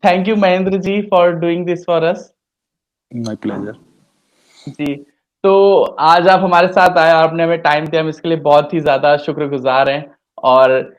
Thank you Mahendra ji for doing this for us. My pleasure. जी, तो आज आप हमारे साथ आए, आपने हमें टाइम दिया, हम इसके लिए बहुत ही ज़्यादा शुक्रगुज़ार हैं। और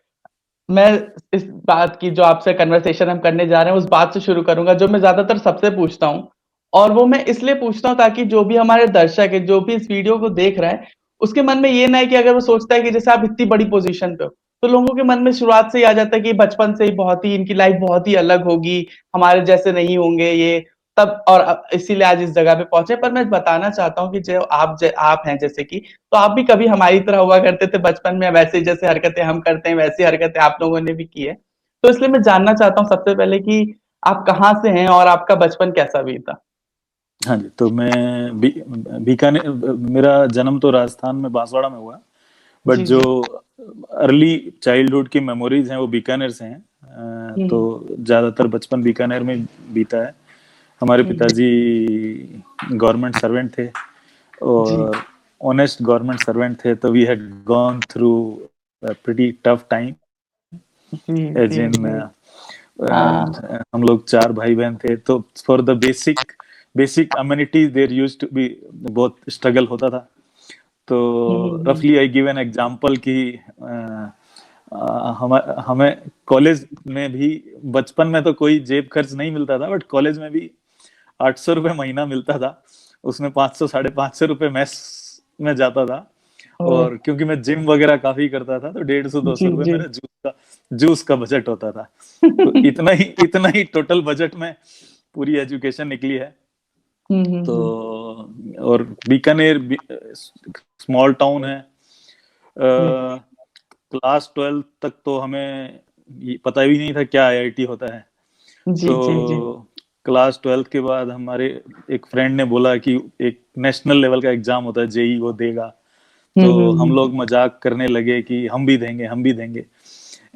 मैं इस बात की जो आपसे कन्वर्सेशन हम करने जा रहे हैं, उस बात से शुरू करूँगा जो मैं ज़्यादातर सबसे पूछता हूँ। और वो मैं इसलिए पूछता हूँ ताकि जो भी हमारे दर्शक हैं, जो भी इस वीडियो को देख रहे हैं, उसके मन में ये ना है कि अगर वो सोचता है कि जैसे आप इतनी बड़ी पोज़ीशन पे हो, तो लोगों के मन में शुरुआत से ही आ जाता है कि बचपन से ही बहुत ही इनकी लाइफ़ बहुत ही अलग होगी, हमारे जैसे नहीं होंगे ये, तब और इसीलिए आज इस जगह पे पहुँचे। पर मैं बताना चाहता हूँ कि जो आप हैं जैसे कि, तो आप भी कभी हमारी तरह हुआ करते थे बचपन में, वैसे जैसे हरकतें हम करते हैं वैसी हरकतें आप लोगों ने भी की है। तो इसलिए मैं जानना चाहता हूँ सबसे पहले कि आप कहाँ से हैं और आपका बचपन कैसा बीता? हाँ जी, तो मैं बीकानेर, मेरा जन्म तो राजस्थान में बांसवाड़ा में हुआ, बट जी, जो जी। अर्ली चाइल्डहुड की मेमोरीज हैं वो बीकानेर से हैं। हुँ, तो ज़्यादातर बचपन बीकानेर में बीता है। हमारे हुँ, पिताजी गवर्नमेंट सर्वेंट थे जी, और ऑनेस्ट गवर्नमेंट सर्वेंट थे, तो we had gone through pretty tough time. जी, एज जी, इन जी। हाँ। हम लोग चार भाई बहन थे, तो for the basic basic amenities there used to be बहुत स्ट्रगल होता था। तो हुँ, हुँ, हुँ। रफली आई गिव एन एग्जांपल कि हम हमें कॉलेज में भी, बचपन में तो कोई जेब खर्च नहीं मिलता था, बट कॉलेज में भी 800 रुपये महीना मिलता था। उसमें 500 ₹550 मैस में जाता था। ओह! और क्योंकि मैं जिम वगैरह काफी करता था, तो 150-200 जी, रुपये जी। मेरा जूस का बजट होता था। तो इतना ही टोटल बजट में पूरी एजुकेशन निकली है। हुँ, हुँ, तो हुँ। और बीकानेर स्मॉल टाउन है। जी, क्लास 12 तक तो हमें ये पता भी नहीं था क्या आईआईटी होता है। जी, तो जी, जी। क्लास 12 के बाद हमारे एक फ्रेंड ने बोला कि एक नेशनल लेवल का एग्जाम होता है, जेई, वो देगा। हुँ, तो हुँ, हम हुँ। लोग मजाक करने लगे कि हम भी देंगे, हम भी देंगे।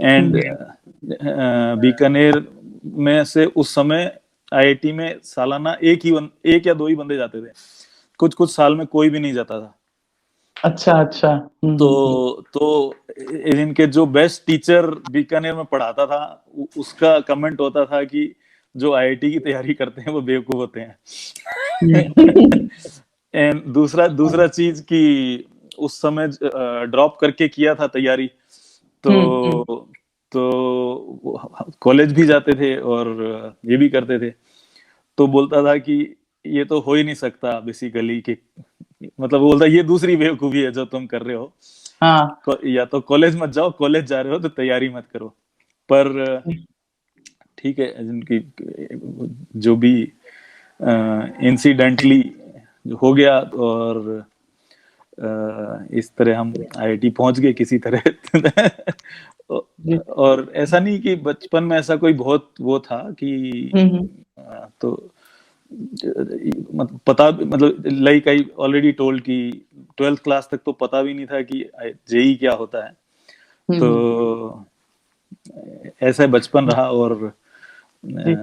एंड हुँ। बीकानेर में से उस समय आईआईटी में सालाना एक या दो ही बंदे जाते थे। कुछ कुछ साल में कोई भी नहीं जाता था। अच्छा, अच्छा। हुँ, हुँ, हुँ। तो इनके जो बेस्ट टीचर बीकानेर में पढ़ाता था, उसका कमेंट होता था कि जो आईआईटी की तैयारी करते हैं वो बेवकूफ होते हैं। हुँ। एंड दूसरा दूसरा चीज कि उस समय ड्रॉप करके किया था तैयारी, तो हुँ, हुँ। कॉलेज भी जाते थे और ये भी करते थे। तो बोलता था कि ये तो हो ही नहीं सकता बेसिकली, कि मतलब वो बोलता ये दूसरी बेवकूफी है जो तुम कर रहे हो। हाँ। या तो कॉलेज मत जाओ, कॉलेज जा रहे हो तो तैयारी मत करो। पर ठीक है, जिनकी जो भी इंसिडेंटली हो गया, और इस तरह हम आईआईटी पहुंच गए किसी तरह। जी। और ऐसा नहीं कि बचपन में ऐसा कोई बहुत वो था कि हुँ, हुँ। तो पता, मतलब लाइक आई ऑलरेडी टोल्ड कि 12th क्लास तक तो पता भी नहीं था कि जेई क्या होता है। हुँ, तो हुँ। ऐसा बचपन रहा। और जी।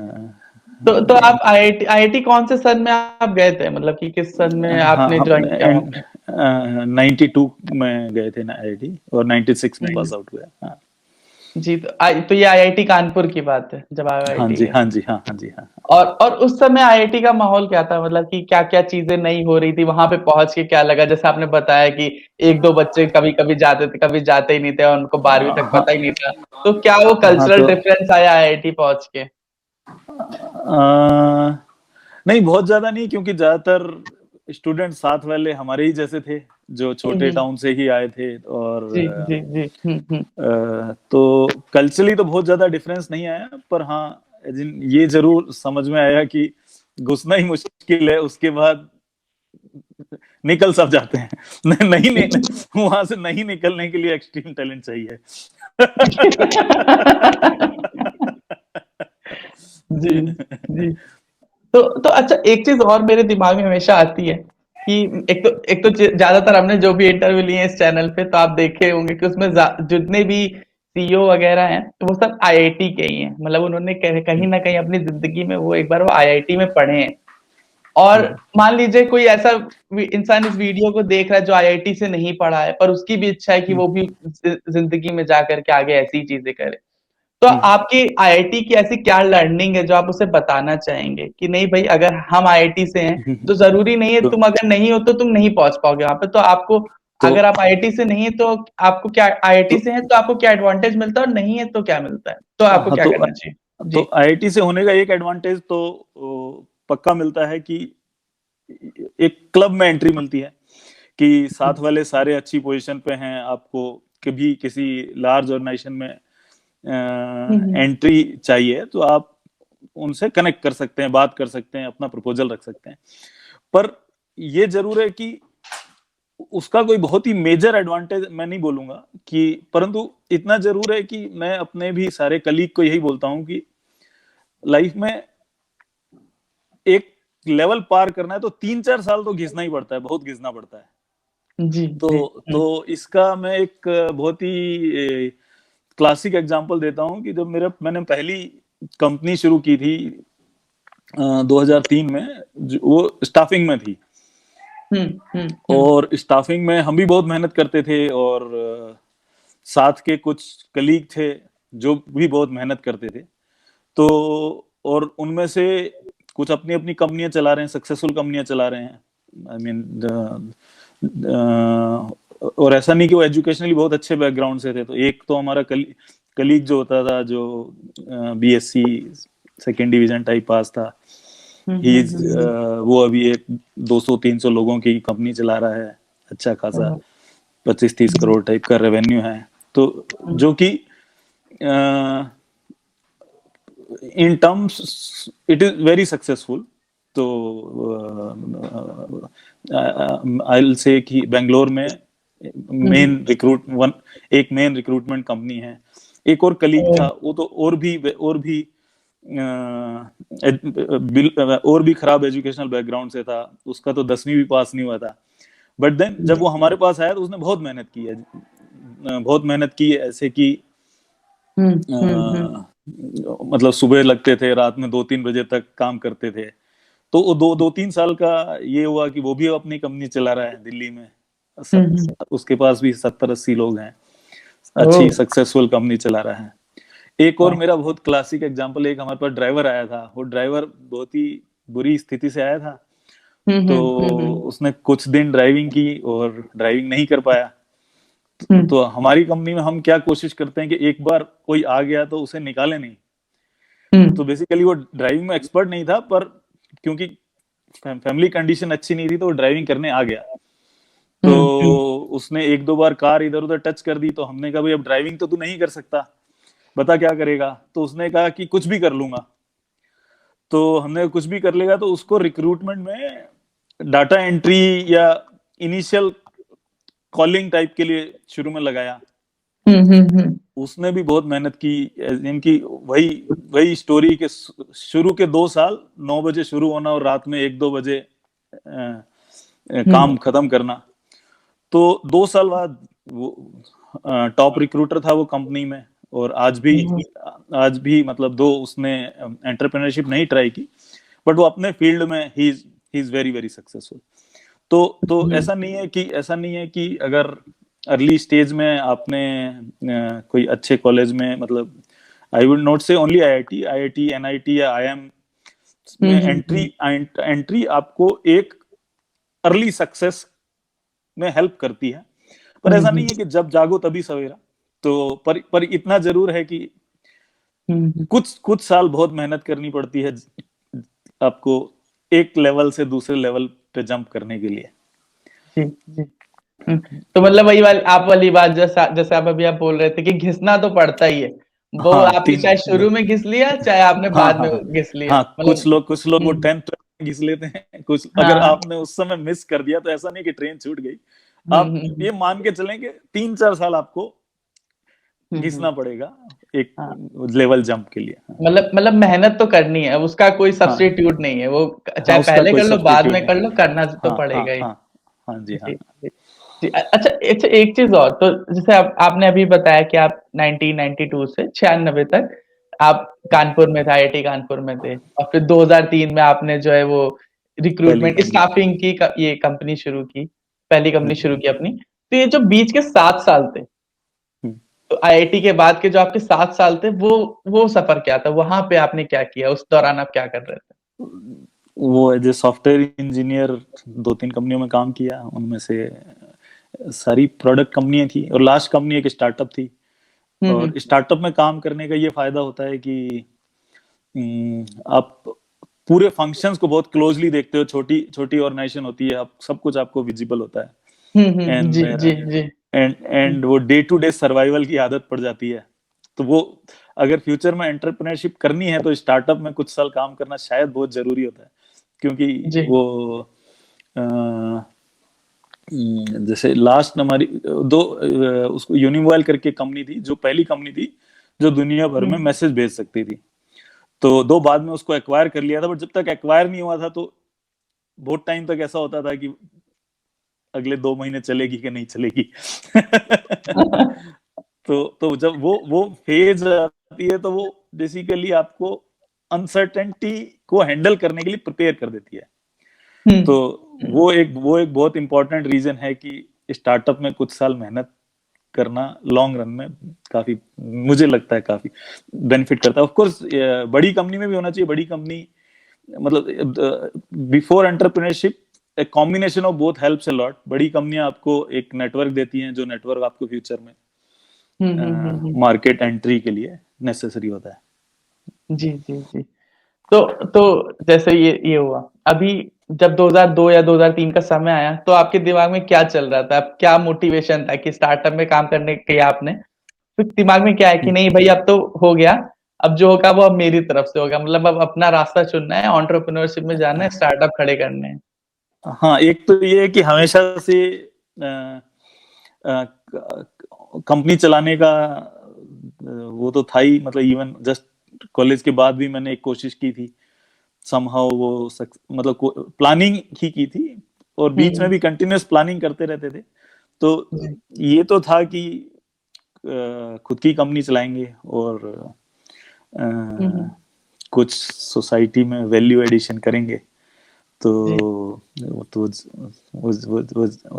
तो आप आईआईटी कौन से सन में आप गए थे? मतलब कि किस सन में हाँ, आपने हम जॉइन किया वहाँ पे? 92 में गए थे ना आईआईटी, और 96 में हुँ। पास आउट हुआ। हाँ। जी, तो ये आईआईटी कानपुर की बात है, जब आप हाँ आईआईटी जी, गए। हाँ जी, हाँ, हाँ जी, हाँ। और उस समय आईआईटी का माहौल क्या था? मतलब कि क्या-क्या चीज़ें नई हो रही थी? वहाँ पे पहुँच के क्या लगा? जैसे आपने बताया कि 1-2 बच्चे कभी-कभी जाते थे, कभी जाते ही नहीं थे और उनको 12वीं तक हाँ, पता ही नहीं था। तो क्या वो हाँ, कल्चरल तो डिफरेंस आया आईआईटी पहुँच के? नहीं, बहुत ज्यादा नहीं, क्योंकि ज्यादातर स्टूडेंट साथ वाले हमारे ही जैसे थे, जो हुँ, छोटे हुँ। टाउन से ही आए थे। और जी, जी, जी। हुँ, हुँ। तो कल्चरली तो बहुत ज्यादा डिफरेंस नहीं आया, पर हाँ, ये जरूर समझ में आया कि घुसना ही मुश्किल है, उसके बाद निकल सब जाते हैं। नहीं, नहीं, वहां से नहीं निकलने के लिए एक्सट्रीम टैलेंट चाहिए। जी, जी। तो अच्छा, एक चीज़ और मेरे दिमाग में हमेशा आती है कि एक तो ज़्यादातर हमने जो भी इंटरव्यू लिए हैं इस चैनल पे, तो आप देखे होंगे कि उसमें जितने भी सीईओ वगैरह हैं, तो वो सब आईआईटी के ही हैं। मतलब उन्होंने कहीं न कहीं अपनी ज़िंदगी में वो एक बार वो आईआईटी में पढ़े हैं। और मान लीजिए कोई ऐसा इंसान इस वीडियो को देख रहा है जो आईआईटी से नहीं पढ़ा है, पर उसकी भी इच्छा है कि वो भी ज़िंदगी में जा कर के आगे ऐसी ही चीज़ें करे। तो आपकी आईआईटी की ऐसी क्या लर्निंग है जो आप उसे बताना चाहेंगे कि नहीं भाई, अगर हम आईआईटी से हैं तो जरूरी नहीं है, तुम अगर नहीं हो तो तुम नहीं पहुंच पाओगे वहां पे, तो आपको तो अगर आप आईआईटी से नहीं है तो आपको क्या, तो आईआईटी से है तो आपको क्या एडवांटेज मिलता है, और नहीं है तो क्या मिलता है, तो आपको हाँ, क्या करना चाहिए? तो जी। आईआईटी से होने का एक एडवांटेज तो पक्का मिलता है कि एक क्लब में एंट्री मिलती है, कि साथ वाले सारे अच्छी पोजीशन पे हैं, आपको कभी किसी लार्ज ऑर्गेनाइजेशन में हम्म एंट्री चाहिए तो आप उनसे कनेक्ट कर सकते हैं, बात कर सकते हैं, अपना प्रपोजल रख सकते हैं। पर ये जरूर है कि उसका कोई बहुत ही मेजर एडवांटेज मैं नहीं बोलूंगा कि, परंतु इतना जरूर है कि मैं अपने भी सारे कलीग को यही बोलता हूं कि लाइफ में एक लेवल पार करना है तो 3-4 साल तो घिसना ही पड़ता है, बहुत घिसना पड़ता है। जी तो जी। इसका मैं एक बहुत ही क्लासिक एग्जांपल देता हूं कि जब मैंने पहली कंपनी शुरू की थी 2003 में, वो स्टाफिंग में थी। हम्म। और स्टाफिंग में हम भी बहुत मेहनत करते थे, और साथ के कुछ कलीग थे जो भी बहुत मेहनत करते थे। तो और उनमें से कुछ अपनी अपनी कंपनियां चला रहे हैं, सक्सेसफुल कंपनियां चला रहे हैं। आई मीन और ऐसा नहीं कि वो एजुकेशनली बहुत अच्छे बैकग्राउंड से थे। तो एक तो हमारा कलीग जो होता था, जो बीएससी सेकेंड डिवीजन टाइप पास था, ही वो अभी एक 200-300 लोगों की कंपनी चला रहा है, अच्छा खासा 25-30 करोड़ टाइप का रेवेन्यू है। तो जो कि in terms it is very successful. तो आई विल से कि बेंगलोर में एक मेन रिक्रूटमेंट कंपनी है। एक और कलीग था, वो तो और भी खराब एजुकेशनल बैकग्राउंड से था, उसका तो 10वीं भी पास नहीं हुआ था। बट देन जब वो हमारे पास आया तो उसने बहुत मेहनत की है, बहुत मेहनत की, ऐसे कि मतलब सुबह लगते थे, रात में 2-3 बजे तक काम करते थे। तो वो 2-3 साल का ये हुआ कि वो भी अपनी कंपनी चला रहा है दिल्ली में। उसके पास भी 70-80 लोग हैं, अच्छी सक्सेसफुल कंपनी चला रहा है। एक और मेरा बहुत क्लासिक एग्जांपल, एक हमारे पास ड्राइवर आया था। वो ड्राइवर बहुत ही बुरी स्थिति से आया था। तो उसने कुछ दिन ड्राइविंग की और ड्राइविंग नहीं कर पाया। तो हमारी कंपनी में हम क्या कोशिश करते हैं कि एक बार कोई आ गया तो उसे निकाले नहीं। तो बेसिकली वो ड्राइविंग में एक्सपर्ट नहीं था, पर क्योंकि फैमिली कंडीशन अच्छी नहीं थी तो वो ड्राइविंग करने आ गया। तो उसने 1-2 बार कार इधर उधर टच कर दी, तो हमने कहा भाई अब ड्राइविंग तो तू नहीं कर सकता, बता क्या करेगा। तो उसने कहा कि कुछ भी कर लूंगा। तो हमने कुछ भी कर लेगा, तो उसको रिक्रूटमेंट में डाटा एंट्री या इनिशियल कॉलिंग टाइप के लिए शुरू में लगाया। उसने भी बहुत मेहनत की। इनकी वही वही स्टोरी के शुरू के 2 साल 9 बजे शुरू होना और रात में 1-2 बजे काम खत्म करना। तो 2 साल बाद वो टॉप रिक्रूटर था वो कंपनी में। और आज भी मतलब, दो उसने एंटरप्रेन्योरशिप नहीं ट्राई की, बट वो अपने फील्ड में he is very very successful. तो ऐसा नहीं है कि अगर अर्ली स्टेज में आपने कोई अच्छे कॉलेज में, मतलब आई वुड नॉट से ओनली आईआईटी एनआईटी या आईएम में एंट्री आपको एक अर्ली सक्सेस में हेल्प करती है। पर ऐसा नहीं है कि जब जागो तभी सवेरा। तो पर इतना जरूर है कि कुछ साल बहुत मेहनत करनी पड़ती है आपको एक लेवल से दूसरे लेवल पे जंप करने के लिए। जी जी। तो मतलब वही वाली आप वाली बात, जैसे आप अभी आप बोल रहे थे कि घिसना तो पड़ता ही है, वो हाँ, आपने चाहे शुरू में घिस लिया चाहे आपने हाँ, बाद में हाँ, घिस लिया, हाँ, मतलब कुछ लोग वो 10th घिस लेते हैं। कुछ अगर हाँ। आपने उस समय मिस कर दिया तो ऐसा नहीं कि ट्रेन छूट गई। आप हम्म। ये मान के चलें कि 3-4 साल आपको हम्म। घिसना पड़ेगा एक हाँ, लेवल जंप के लिए। मतलब मेहनत तो करनी है, उसका कोई हाँ, सब्स्टिट्यूट नहीं है, वो हाँ, चाहे उसका पहले कोई कर लो बाद सब्स्टिट्यूट में नहीं। कर लो, करना तो हाँ, हाँ, पड़ेगा ही। हाँ, हाँ जी, हाँ। जी जी जी। अच्छा अच्छा, एक चीज और, तो जैसे आपने अभी बताया कि आप 1992 से 96 तक आप कानपुर में थे, आईआईटी कानपुर में थे, और फिर 2003 में आपने जो है वो पहली रिक्रूटमेंट कंपनी। स्टाफिंग की ये कंपनी शुरू की, पहली कंपनी शुरू की अपनी। तो ये जो बीच के 7 साल थे, तो आईआईटी के बाद के जो आपके 7 साल थे वो सफर क्या था? वहां पे आपने क्या किया? उस दौरान आप क्या कर रहे थे? वो एज ए सॉफ्टवेयर इंजीनियर 2-3 कंपनियों में काम किया, उनमें से सारी प्रोडक्ट कंपनियां थी और लास्ट कंपनी एक स्टार्टअप थी। और हम्म। स्टार्टअप में काम करने का ये फायदा होता है कि आप पूरे फंक्शंस को बहुत क्लोजली देखते हो। छोटी छोटी ऑर्गेनाइजेशन होती है, आप सब कुछ आपको विजिबल होता है। जी एंड जी जी। एंड वो डे टू डे सर्वाइवल की आदत पड़ जाती है। तो वो अगर फ्यूचर में एंटरप्रेन्योरशिप करनी है तो स्टार्टअप में कुछ साल काम करना शायद बहुत जरूरी होता है, क्योंकि जी। वो जैसे लास्ट हमारी उसको यूनिमोबाइल करके कंपनी थी, जो पहली कंपनी थी जो दुनिया भर में हम्म मैसेज भेज सकती थी। तो दो बाद में उसको एक्वायर कर लिया था, बट जब तक एक्वायर नहीं हुआ था तो बहुत टाइम तक ऐसा होता था कि अगले 2 महीने चलेगी कि नहीं चलेगी। तो जब वो फेज आती है तो वो बेसिकली आपको अनसर्टेनिटी को हैंडल करने के लिए प्रिपेयर कर देती है। तो हम्म। वो एक बहुत इंपॉर्टेंट रीजन है कि स्टार्टअप में कुछ साल मेहनत करना लॉन्ग रन में काफी, मुझे लगता है काफी बेनिफिट करता है। ऑफ कोर्स बड़ी कंपनी में भी होना चाहिए। बड़ी कंपनी मतलब बिफोर एंटरप्रेन्योरशिप एक combination of both helps a lot. बड़ी कंपनियां आपको एक नेटवर्क देती हैं, जो नेटवर्क आपको फ्यूचर में हम्म। मार्केट एंट्री के लिए नेसेसरी होता है। जी जी जी। तो जैसे ये हुआ अभी, जब 2002 या 2003 का समय आया तो आपके दिमाग में क्या चल रहा था? अब क्या मोटिवेशन था कि स्टार्टअप में काम करने किया आपने, तो दिमाग में क्या है कि नहीं भाई अब तो हो गया, अब जो होगा वो अब मेरी तरफ से होगा, मतलब अब अपना रास्ता चुनना है, एंटरप्रेन्योरशिप में जाना है, स्टार्टअप खड़े करने हैं? हाँ, एक तो ये है कि हमेशा से कंपनी चलाने का वो तो था ही। मतलब इवन जस्ट कॉलेज के बाद भी मैंने एक कोशिश की थी समहाउ वो मतलब प्लानिंग ही की थी, और बीच में हम्म भी कंटिन्यूअस प्लानिंग करते रहते थे। तो जी। ये तो था कि खुद की कंपनी चलाएंगे और हम्म। कुछ सोसाइटी में वैल्यू एडिशन करेंगे। तो जी।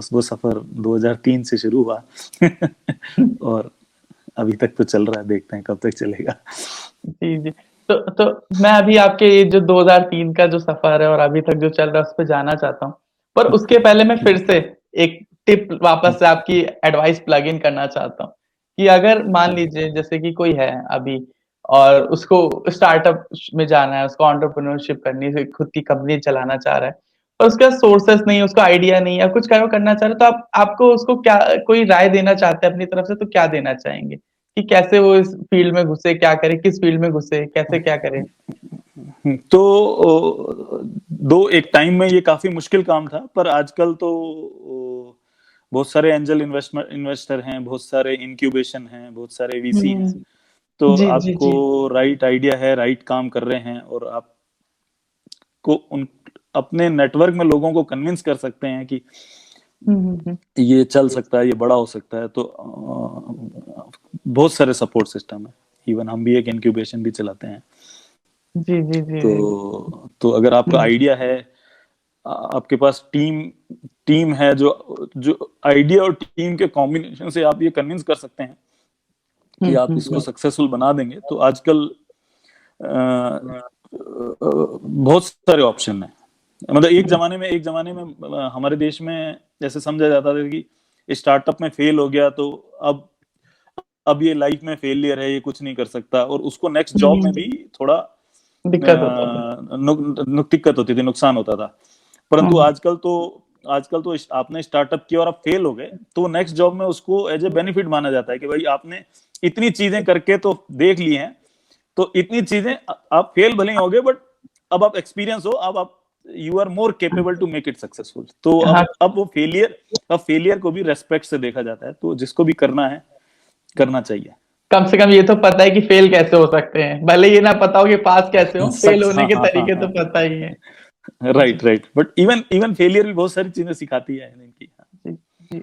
वो सफर 2003 से शुरू हुआ। और अभी तक तो चल रहा है, देखते हैं कब तक चलेगा। जी, जी। तो मैं अभी आपके ये जो 2003 का जो सफ़र है और अभी तक जो चल रहा है उस पे जानना चाहता हूँ। पर उसके पहले मैं फिर से एक टिप वापस से आपकी एडवाइस प्लग इन करना चाहता हूँ, कि अगर मान लीजिए जैसे कि कोई है अभी और उसको स्टार्टअप में जाना है, उसको एंटरप्रेन्योरशिप करनी है, खुद की कंपनी चलाना चाह रहा है, पर उसके पास सोर्सेज़ नहीं है, उसको आइडिया नहीं है, कुछ करना चाह रहा है, तो आप आपको उसको क्या कोई राय देना चाहते हैं अपनी तरफ से तो क्या देना चाहेंगे? कि कैसे वो इस फील्ड में घुसे, क्या करे, किस फील्ड में घुसे, कैसे क्या करे? तो दो एक टाइम में ये काफी मुश्किल काम था, पर आजकल तो बहुत सारे एंजल इन्वेस्टर हैं, बहुत सारे इंक्यूबेशन हैं, बहुत सारे वीसी हैं। हुँ। तो जी, जी, आपको जी। राइट आइडिया है, राइट काम कर रहे हैं, और आपको उन अपने नेटवर्क में लोगों को कन्विंस कर सकते हैं कि हुँ। ये चल सकता है, ये बड़ा हो सकता है। तो बहुत सारे सपोर्ट सिस्टम है। इवन हम भी एक इंक्यूबेशन भी चलाते हैं। जी, जी, जी, जी। तो अगर आपका हुँ, आइडिया है, आपके पास टीम टीम है, जो जो आइडिया और टीम के कॉम्बिनेशन से आप ये कन्विंस कर सकते हैं कि आप इसको हुँ। सक्सेसफुल बना देंगे, तो आजकल बहुत सारे ऑप्शन हैं। मतलब एक जमाने में हमारे देश में ऐसे समझा जाता था कि स्टार्टअप में फेल हो गया तो अब अब ये लाइफ में फेलियर है, ये कुछ नहीं कर सकता, और उसको नेक्स्ट हुँ, जॉब में हुँ। भी थोड़ा दिक्कत होता था। दिक्कत होती थी, नुकसान होता था। परंतु हुँ, आजकल तो आपने स्टार्टअप किया और आप फेल हो गए तो नेक्स्ट जॉब में उसको एज ए बेनिफिट माना जाता है कि भाई आपने इतनी चीजें करके तो देख ली हैं, तो इतनी चीजें आप फेल भले ही हो गए, बट अब आप एक्सपीरियंस हो, अब you are more capable to make it successful. तो हाँ, अब वो फेलियर को भी रेस्पेक्ट से देखा जाता है। तो जिसको भी करना है करना चाहिए। कम से कम ये तो पता है कि फेल कैसे हो सकते हैं। भले ये ना पता हो कि पास कैसे हो, फेल होने हाँ, के हाँ, हाँ, तरीके तो हाँ, पता ही है। जी, right, right. But even even failure भी बहुत सारी चीजें सिखाती है इनकी। जी, जी।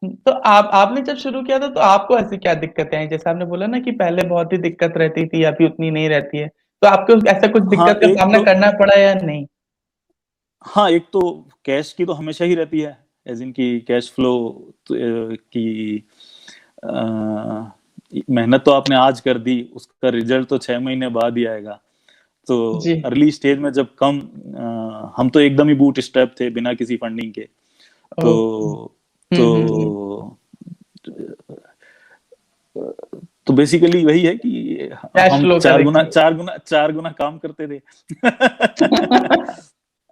तो आप आपने जब शुरू किया था तो आपको ऐसी क्या दिक्कतें आई? जैसे आपने बोला ना कि पहले बहुत ही दिक्कत रहती थी, अभी उतनी नहीं रहती है। तो आपको ऐसा कुछ हाँ दिक्कत का एक सामना तो करना पड़ा या नहीं? हाँ, एक तो कैश की तो हमेशा ही रहती है, एज इन की कैश फ्लो की मेहनत तो आपने आज कर दी, उसका रिजल्ट तो 6 महीने बाद ही आएगा। तो जी। अर्ली स्टेज में जब हम तो एकदम ही बूट स्ट्रैप थे बिना किसी फंडिंग के। तो ओके। हम्म। तो तो बेसिकली वही है कि कैश हम फ्लो का देखिए। चार गुना काम करते थे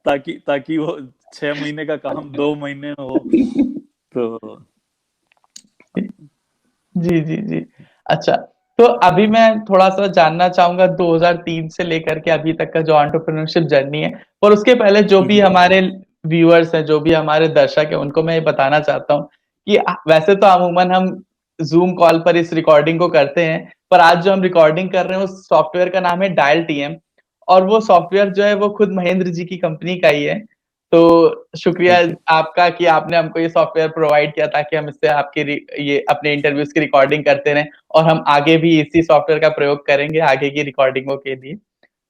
ताकि ताकि वो 6 महीने का काम 2 महीने में हो। तो जी, जी, जी। अच्छा, तो अभी मैं थोड़ा-सा जानना चाहूँगा 2003 से लेकर के अभी तक का जो एंटरप्रेन्योरशिप जर्नी है, पर उसके पहले जो भी हमारे व्यूअर्स हैं, जो भी हमारे दर्शक हैं, उनको मैं ये बताना चाहता हूँ कि वैसे तो अमूमन हम ज़ूम कॉल पर इस रिकॉर्डिंग को करते हैं, पर आज जो हम रिकॉर्डिंग कर रहे हैं, उस सॉफ्टवेयर का नाम है डायल टीएम और वो सॉफ्टवेयर जो है, वो खुद महेंद्र जी की कंपनी का ही है। तो शुक्रिया थैंक यू। आपका कि आपने हमको ये सॉफ्टवेयर प्रोवाइड किया ताकि हम इससे आपके ये अपने इंटरव्यूज की रिकॉर्डिंग करते रहें और हम आगे भी इसी सॉफ्टवेयर का प्रयोग करेंगे आगे की रिकॉर्डिंगों के लिए।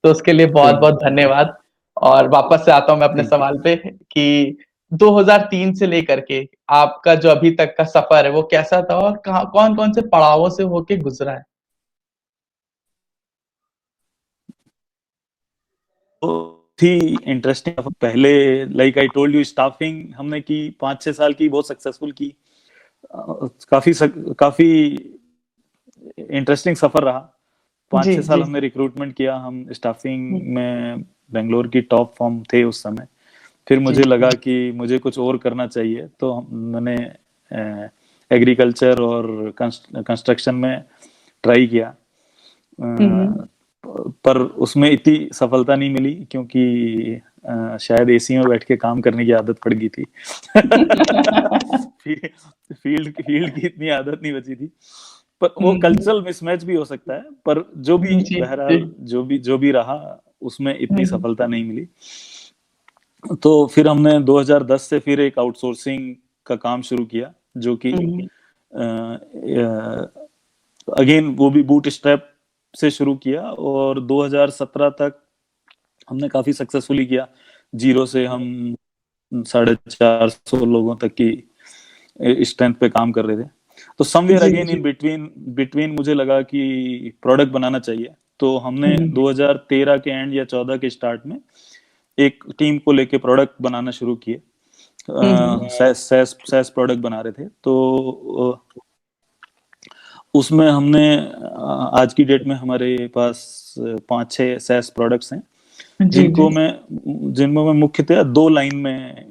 तो उसके लिए थैंक बहुत-बहुत धन्यवाद और वापस से आता हूँ मैं अपने थैंक यू। सवाल पे कि 2003 से लेकर के आपका जो अभी तक का सफर है वो कैसा था और कहाँ कौन-कौन से पड़ावों से होके गुजरा है? थी इंटरेस्टिंग। पहले like I told you, staffing हमने की 5-6 साल की, बहुत सक्सेसफुल की। काफी इंटरेस्टिंग सफर रहा। पाँच जी, छह साल जी। हमने रिक्रूटमेंट किया, हम हुँ, स्टाफिंग में बेंगलोर की टॉप फर्म थे उस समय। फिर जी, मुझे लगा जी। कि मुझे कुछ और करना चाहिए, तो मैंने एग्रीकल्चर और कंस्ट्रक्शन में ट्राई किया। हुँ, हुँ। पर उसमें इतनी सफलता नहीं मिली, क्योंकि शायद एसी में बैठ के काम करने की आदत पड़ गई थी फील्ड की इतनी आदत नहीं बची थी। पर वो हुँ, हुँ। कल्चरल मिसमैच भी हो सकता है, पर जो भी जी, जी। बहरहाल जो भी रहा, उसमें हुँ, इतनी हुँ। सफलता नहीं मिली। तो फिर हमने 2010 से फिर एक आउटसोर्सिंग का काम शुरू किया, जो कि हुँ, हुँ। अगेन वो भी बूट स्ट्रैप से शुरू किया, और 2017 तक हमने काफी सक्सेसफुली किया। जीरो से हम 450 लोगों तक की स्ट्रेंथ पे काम कर रहे थे। तो समवेयर जी, अगेन जी। इन बिटवीन बिटवीन मुझे लगा कि प्रोडक्ट बनाना चाहिए। तो हमने हुँ, हुँ। 2013 के एंड या 14 के स्टार्ट में एक टीम को लेके प्रोडक्ट बनाना शुरू किए। हुँ, हुँ। सैस प्रोडक्ट बना रहे थे। तो उसमें हमने आज की डेट में हमारे पास 5-6 सैस प्रोडक्ट्स हैं, जी, जी। जिनमें मैं मुख्यतः दो लाइन में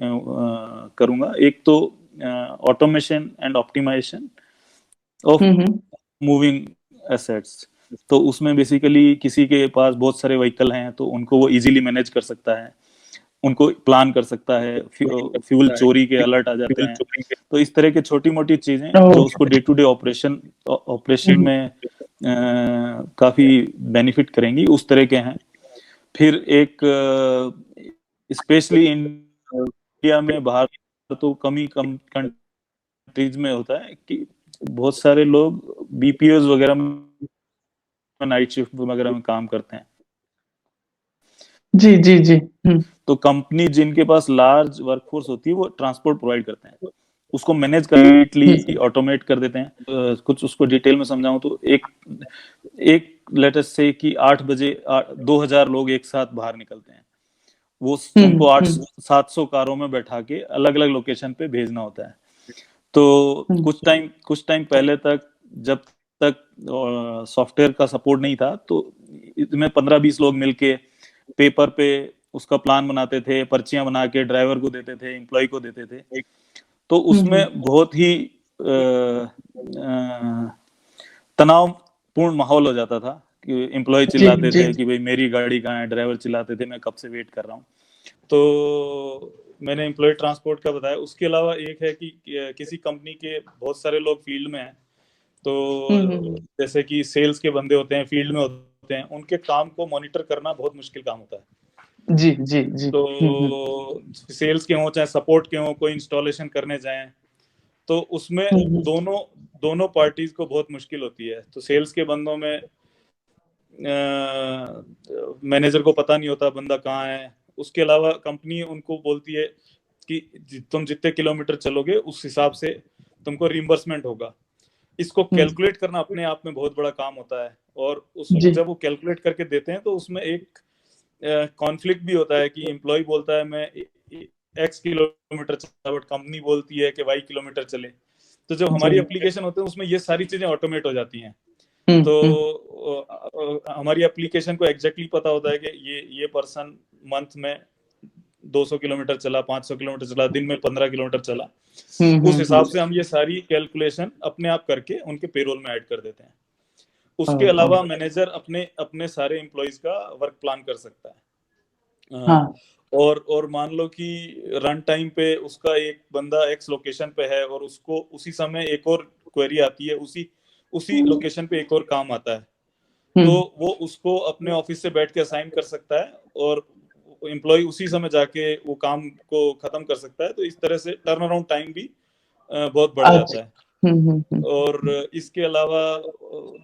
करूंगा। एक तो ऑटोमेशन एंड ऑप्टिमाइजेशन ऑफ हुँ, हुँ। Moving assets. तो उसमें बेसिकली किसी के पास बहुत सारे व्हीकल हैं, तो उनको वो इजीली मैनेज कर सकता है, उनको प्लान कर सकता है। फ्यूल चोरी के अलर्ट आ जाते हैं। तो इस तरह की छोटी मोटी चीजें ओह! जो उसको डे टू डे ऑपरेशन हुँ, में काफी बेनिफिट करेंगी, उस तरह के हैं। फिर एक स्पेशली इंडिया में, बाहर तो कम कंट्रीज में होता है कि बहुत सारे लोग बीपीओज वगैरह में, नाइट शिफ्ट वगैरह में काम करते हैं। जी, जी, जी। हुँ। तो कंपनी जिनके पास लार्ज वर्कफोर्स होती है, वो ट्रांसपोर्ट प्रोवाइड करते हैं, उसको मैनेज कंप्लीटली हुँ। ऑटोमेट कर देते हैं। कुछ उसको डिटेल में समझाऊं तो एक एक लेटेस्ट से कि 8 बजे 2000 लोग एक साथ बाहर निकलते हैं। वो हुँ, उनको आठ हुँ। 700 कारों में बैठा के अलग अलग लोकेशन पे भेजना होता है। तो हुँ। कुछ टाइम पहले तक, जब तक सॉफ्टवेयर का सपोर्ट नहीं था, तो इसमें 15-20 लोग मिलके पेपर पे उसका प्लान बनाते थे, पर्चियां बना के ड्राइवर को देते थे, एम्प्लॉय को देते थे। तो हुँ, हुँ। उसमें बहुत ही तनावपूर्ण माहौल हो जाता था कि एम्प्लॉय जी, चिल्लाते जी। थे कि भाई मेरी गाड़ी कहाँ है, ड्राइवर चिल्लाते थे मैं कब से वेट कर रहा हूँ। तो मैंने एम्प्लॉय ट्रांसपोर्ट का बताया। उसके अलावा एक है कि किसी कंपनी के बहुत सारे लोग फील्ड में हैं, हुँ, तो हुँ। जैसे कि सेल्स के बंदे होते हैं, फील्ड में होते हैं, उनके काम को मॉनिटर करना बहुत मुश्किल काम होता है। जी, जी, जी। हुँ, हुँ। तो सेल्स के हों चाहे सपोर्ट के हों, कोई इंस्टॉलेशन करने जाएं, तो उसमें हुँ, हुँ। दोनों दोनों पार्टीज को बहुत मुश्किल होती है। तो सेल्स के बंदों में मैनेजर को पता नहीं होता बंदा कहाँ है। उसके अलावा कंपनी उनको बोलती है कि तुम जितने किलोमीटर चलोगे उस हिसाब से तुमको रिम्बर्समेंट होगा। इसको कैलकुलेट करना अपने आप में बहुत बड़ा काम होता है। और उस जी जब वो कैलकुलेट करके देते हैं तो उसमें एक कॉन्फ्लिक्ट भी होता है कि एम्प्लॉय बोलता है मैं एक्स किलोमीटर चला, बट कंपनी बोलती है कि वाई किलोमीटर चले। तो जब जी हमारी एप्लीकेशन होते हैं उसमें ये सारी चीजें ऑटोमेट हो जाती हैं। तो हम्म हमारी एप्लीकेशन को एग्जैक्टली पता होता है कि ये पर्सन मंथ में 200 किलोमीटर चला, 500 किलोमीटर चला, दिन में 15 किलोमीटर चला। उस हिसाब से हम ये सारी कैलकुलेशन अपने आप करके उनके पेरोल में ऐड कर देते हैं। उसके अलावा मैनेजर अपने अपने सारे एम्प्लॉयज का वर्क प्लान कर सकता है। हाँ और मान लो कि रन टाइम पे उसका एक बंदा एक्स लोकेशन पे है और उसको उसी समय एक और क्वेरी आती है, उसी उसी लोकेशन पे एक और काम आता है, तो हम्म वो उसको अपने ऑफिस से बैठ के असाइन कर सकता है और एम्प्लॉय उसी समय जाके वो काम को खत्म कर सकता है। तो इस तरह से टर्न अराउंड टाइम भी बहुत बढ़ अच्छा जाता है। और इसके अलावा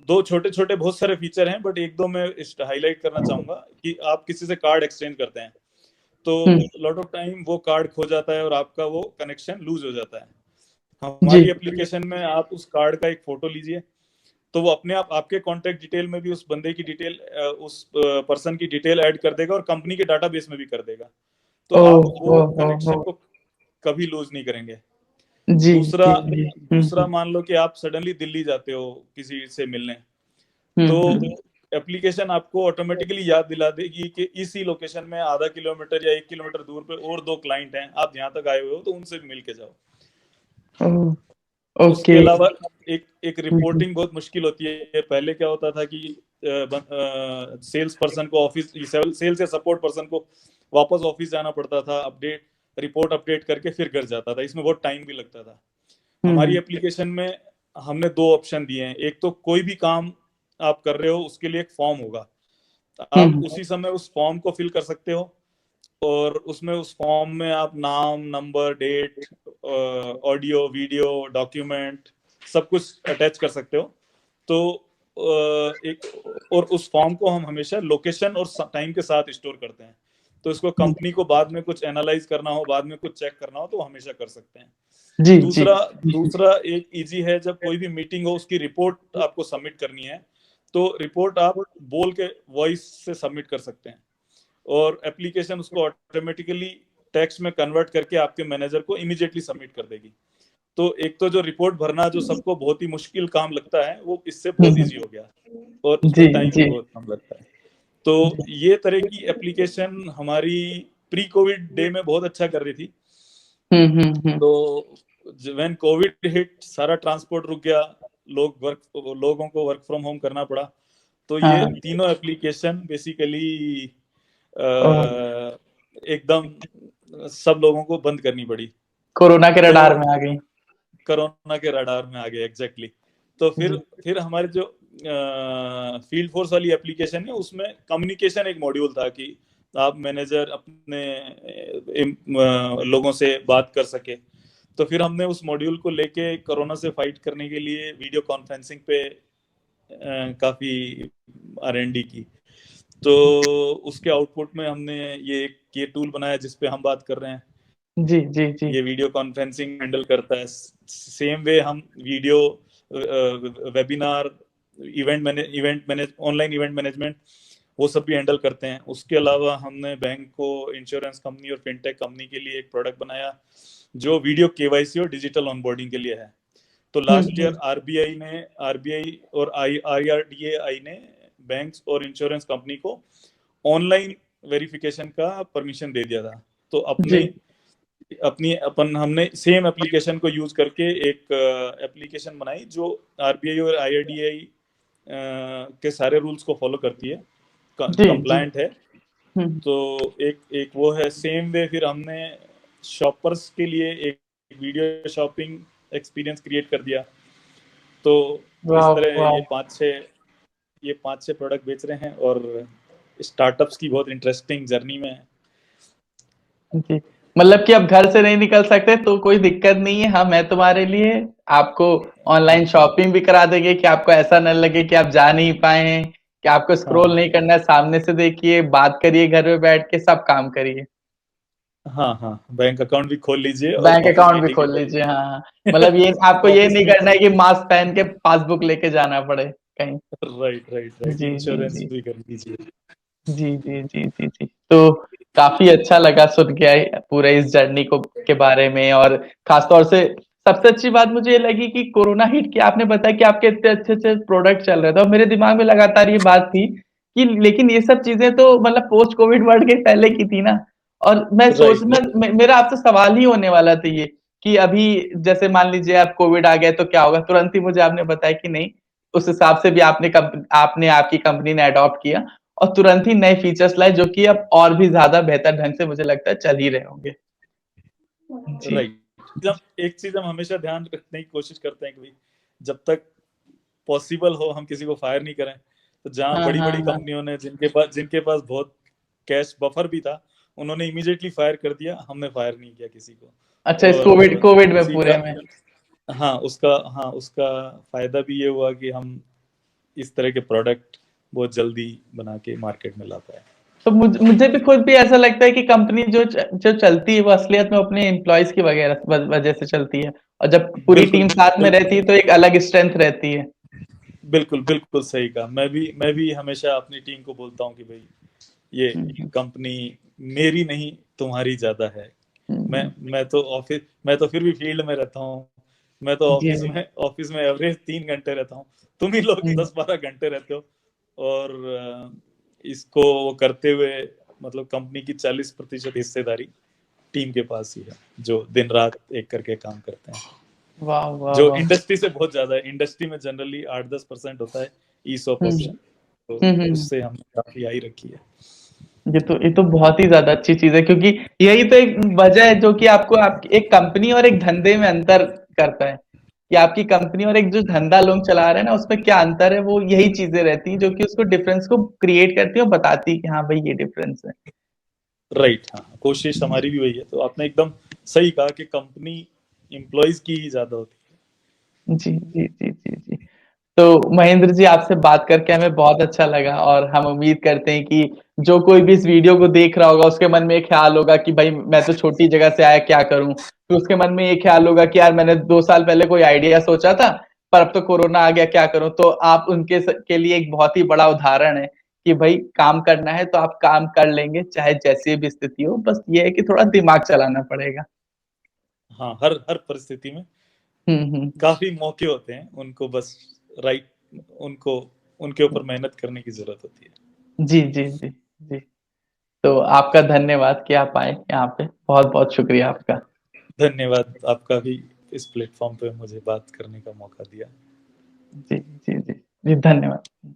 दो छोटे छोटे बहुत सारे फीचर हैं, बट एक दो मैं हाईलाइट करना चाहूंगा कि आप किसी से कार्ड एक्सचेंज करते हैं तो लॉट ऑफ टाइम वो कार्ड खो जाता है और आपका वो कनेक्शन लूज हो जाता है। जी हमारी एप्लीकेशन में आप उस कार्ड का एक फोटो लीजिए, तो वो अपने आप आपके कॉन्टेक्ट डिटेल में भी उस बंदे की डिटेल, उस पर्सन की डिटेल ऐड कर देगा और कंपनी के डाटाबेस में भी कर देगा। तो ओ आप वो ओ ओ कनेक्शन ओ को कभी लूज नहीं करेंगे। जी दूसरा जी जी दूसरा मान लो कि आप सडनली दिल्ली जाते हो किसी से मिलने, तो हम्म एप्लीकेशन आपको ऑटोमेटिकली याद दिला देगी कि इसी लोकेशन में आधा किलोमीटर या 1 किलोमीटर दूर पे और दो क्लाइंट हैं, आप यहाँ तक आए हुए हो तो उनसे भी मिल के जाओ। उसके ओके अलावा एक एक रिपोर्टिंग बहुत मुश्किल होती है। पहले क्या होता था कि सेल्स पर्सन को ऑफिस, सेल्स या सपोर्ट पर्सन को वापस ऑफिस जाना पड़ता था, अपडेट रिपोर्ट अपडेट करके फिर घर जाता था, इसमें बहुत टाइम भी लगता था। हमारी एप्लीकेशन में हमने दो ऑप्शन दिए हैं। एक तो कोई भी काम आप कर रहे हो उसके लिए एक फॉर्म होगा, आप उसी समय उस फॉर्म को फिल कर सकते हो और उसमें उस फॉर्म में आप नाम, number, date, audio, video, document सब कुछ अटैच कर सकते हो। तो एक और उस फॉर्म को हम हमेशा लोकेशन और टाइम के साथ स्टोर करते हैं, तो इसको कंपनी को बाद में कुछ एनालाइज करना हो, बाद में कुछ चेक करना हो तो हमेशा कर सकते हैं। जी जी दूसरा दूसरा एक इजी है, जब कोई भी मीटिंग हो उसकी रिपोर्ट आपको सबमिट करनी है तो रिपोर्ट आप बोल के वॉइस से सबमिट कर सकते हैं और एप्लीकेशन उसको ऑटोमेटिकली टेक्स्ट में कन्वर्ट करके आपके मैनेजर को इमीडिएटली सबमिट कर देगी। तो एक तो जो रिपोर्ट भरना जो सबको बहुत ही मुश्किल काम लगता है वो इससे बहुत इजी हो गया और उसमें जी टाइम भी जी बहुत कम लगता है। तो ये तरह की एप्लीकेशन हमारी प्री कोविड डे में बहुत अच्छा कर रही थी। तो व्हेन कोविड हिट सारा ट्रांसपोर्ट रुक गया, लोगों को वर्क फ्रॉम होम करना पड़ा, तो ये हाँ तीनों एप्लीकेशन बेसिकली ओह, एकदम सब लोगों को बंद करनी पड़ी। कोरोना के तो रडार में आ गई। कोरोना के रडार में आ गए एग्जैक्टली। तो जी फिर हमारे जो फील्ड फोर्स वाली एप्लीकेशन है उसमें कम्युनिकेशन एक मॉड्यूल था कि आप मैनेजर अपने लोगों से बात कर सके। तो फिर हमने उस मॉड्यूल को लेके कोरोना से फाइट करने के लिए वीडियो कॉन्फ्रेंसिंग पे काफी R&D की। तो उसके आउटपुट में हमने ये टूल बनाया जिसपे हम बात कर रहे हैं। जी जी जी ये वीडियो कॉन्फ्रेंसिंग हैंडल करता है। सेम वे हम video, webinar, event manage, online event management वो सब भी हैंडल करते हैं। उसके अलावा हमने बैंक को, इंश्योरेंस कंपनी और फिनटेक कंपनी के लिए एक प्रोडक्ट बनाया जो वीडियो केवाईसी और डिजिटल ऑनबोर्डिंग के लिए है। तो लास्ट ईयर आरबीआई और IRDAI ने बैंक्स और इंश्योरेंस कंपनी को ऑनलाइन वेरिफिकेशन का परमिशन दे दिया था। तो जी अपन हमने सेम एप्लीकेशन को यूज करके एक एप्लीकेशन बनाई जो आरबीआई और IRDAI के सारे रूल्स को फॉलो करती है, जी जी कंप्लायंट है। तो एक एक वो है। सेम वे फिर हमने शॉपर्स के लिए एक वीडियो शॉपिंग एक्सपीरियंस क्रिएट कर दिया। तो इस वाह तरह वाह ये पांच छह प्रोडक्ट बेच रहे हैं और स्टार्टअप्स की बहुत इंटरेस्टिंग जर्नी में है। जी मतलब कि अब घर से नहीं निकल सकते तो कोई दिक्कत नहीं है, हम हैं तुम्हारे लिए। आपको ऑनलाइन हाँ शॉपिंग भी करा देंगे कि आपको ऐसा न लगे कि आप जा नहीं पाए हैं, कि आपको स्क्रॉल हाँ नहीं करना है, सामने से देखिए, बात करिए, घर में बैठ के सब काम करिए। हाँ हाँ, बैंक अकाउंट भी खोल लीजिए और बैंक ऑफिस अकाउंट भी मीटिंग भी खोल लीजिए, करिए। हाँ, हाँ। मतलब ये आपको ये ऑफिस नहीं करना है मीटिंग, कि मास्क पहन के पासबुक लेके जाना पड़े कहीं। राइट राइट राइट, जी, जी, इंश्योरेंस जी। भी कर लीजिए। जी, जी, जी, जी, जी। तो काफ़ी अच्छा लगा सुन के पूरे इस जर्नी को के बारे में, और ख़ास तौर से सबसे अच्छी बात मुझे ये लगी कि कोरोना हिट किया, आपने बताया कि आपके इतने अच्छे-अच्छे प्रोडक्ट चल रहे थे, और मेरे दिमाग में लगातार ये बात थी कि लेकिन ये सब चीज़ें तो मतलब पोस्ट कोविड वर्ल्ड के पहले की थी ना। और मैं सोच राइट में राइट, मेरा आपसे सवाल ही होने वाला था ये, कि अभी जैसे मान लीजिए अब कोविड आ गया तो क्या होगा? तुरंत ही मुझे आपने बताया कि नहीं, उस हिसाब से भी आपने आपकी कंपनी ने अडॉप्ट किया और तुरंत ही नए फीचर्स लाए, जो कि अब और भी ज़्यादा बेहतर ढंग से मुझे लगता है चल ही रहे होंगे। जी। राइट। जब एक चीज हम हमेशा ध्यान रखने की कोशिश करते हैं कि भाई, जब तक पॉसिबल हो हम किसी को फायर नहीं करें। तो जहाँ हाँ, बड़ी हाँ, बड़ी हाँ। कंपनियों ने, जिनके पास बहुत कैश बफर भी था, उन्होंने इमीडिएटली फायर कर दिया, हमने फायर नहीं किया किसी को। अच्छा, इस और कोविड कोविड में उसी पूरे का, में। हाँ उसका फायदा भी ये हुआ कि हम इस तरह के प्रोडक्ट बहुत जल्दी बना के मार्केट में ला पाए। तो मुझे भी खुद भी ऐसा लगता है कि कंपनी जो चलती है वो असलियत में अपने एम्प्लॉइज की वजह से चलती है, और जब पूरी बिल्कुल टीम साथ में बिल्कुल, रहती है तो एक अलग स्ट्रेंथ रहती है। बिल्कुल बिल्कुल सही कहा। मैं भी हमेशा अपनी टीम को बोलता हूँ कि भाई, ये हुँ, कंपनी मेरी नहीं, तुम्हारी ज्यादा है। हुँ, मैं हुँ। मैं तो फिर भी फील्ड में रहता हूँ। मैं तो जी, जी। ऑफिस में एवरेज 3 घंटे रहता हूँ। तुम ही लोग हुँ। 10-12 घंटे रहते हो। और इसको वो करते हुए, मतलब कंपनी की 40% हिस्सेदारी टीम के पास ही है, जो दिन रात एक करके काम करते हैं। वाह, वाह, जो वाह! इंडस्ट्री से बहुत ज्यादा है। इंडस्ट्री में जनरली 8-10% होता है ईसॉप हुँ, ऑप्शन। तो हुँ, हुँ, हुँ। उससे हमने काफी हाई रखी है। ये तो बहुत ही ज़्यादा अच्छी चीज़ है, क्योंकि यही तो एक वजह है जो कि आपको आपकी एक कंपनी और एक धंधे में अंतर करता है, कि आपकी कंपनी और एक जो धंधा लोग चला रहे हैं ना, उसमें क्या अंतर है, वो यही चीज़ें रहती हैं जो कि उसको डिफरेंस को क्रिएट करती है और बताती है कि हाँ भाई ये डिफरेंस है। राइट, हाँ, कोशिश हमारी भी वही है। तो आपने एकदम सही कहा कि कंपनी एम्प्लॉयज की ही ज्यादा होती जी, जी, जी, जी, जी। तो महेंद्र जी, आपसे बात करके हमें बहुत अच्छा लगा, और हम उम्मीद करते हैं कि जो कोई भी इस वीडियो को देख रहा होगा उसके मन में एक ख्याल होगा कि भाई मैं तो छोटी जगह से आया, क्या करूं? फिर उसके मन में ये ख्याल होगा कि यार मैंने 2 साल पहले कोई आइडिया सोचा था, पर अब तो कोरोना आ गया, क्या करूं? तो आप के लिए एक बहुत ही बड़ा उदाहरण है कि भाई काम करना है तो आप काम कर लेंगे, चाहे जैसी भी स्थिति हो, बस ये है कि थोड़ा दिमाग चलाना पड़ेगा। है। हाँ, हर हर परिस्थिति में हम्म। काफी मौके होते हैं, उनको बस राइट, उनको उनके ऊपर मेहनत करने की जरूरत होती है। जी, जी, जी, जी। तो आपका धन्यवाद कि आप आए यहाँ पे, बहुत बहुत शुक्रिया आपका। धन्यवाद आपका भी, इस प्लेटफॉर्म पे मुझे बात करने का मौका दिया। जी, जी, जी, जी, धन्यवाद।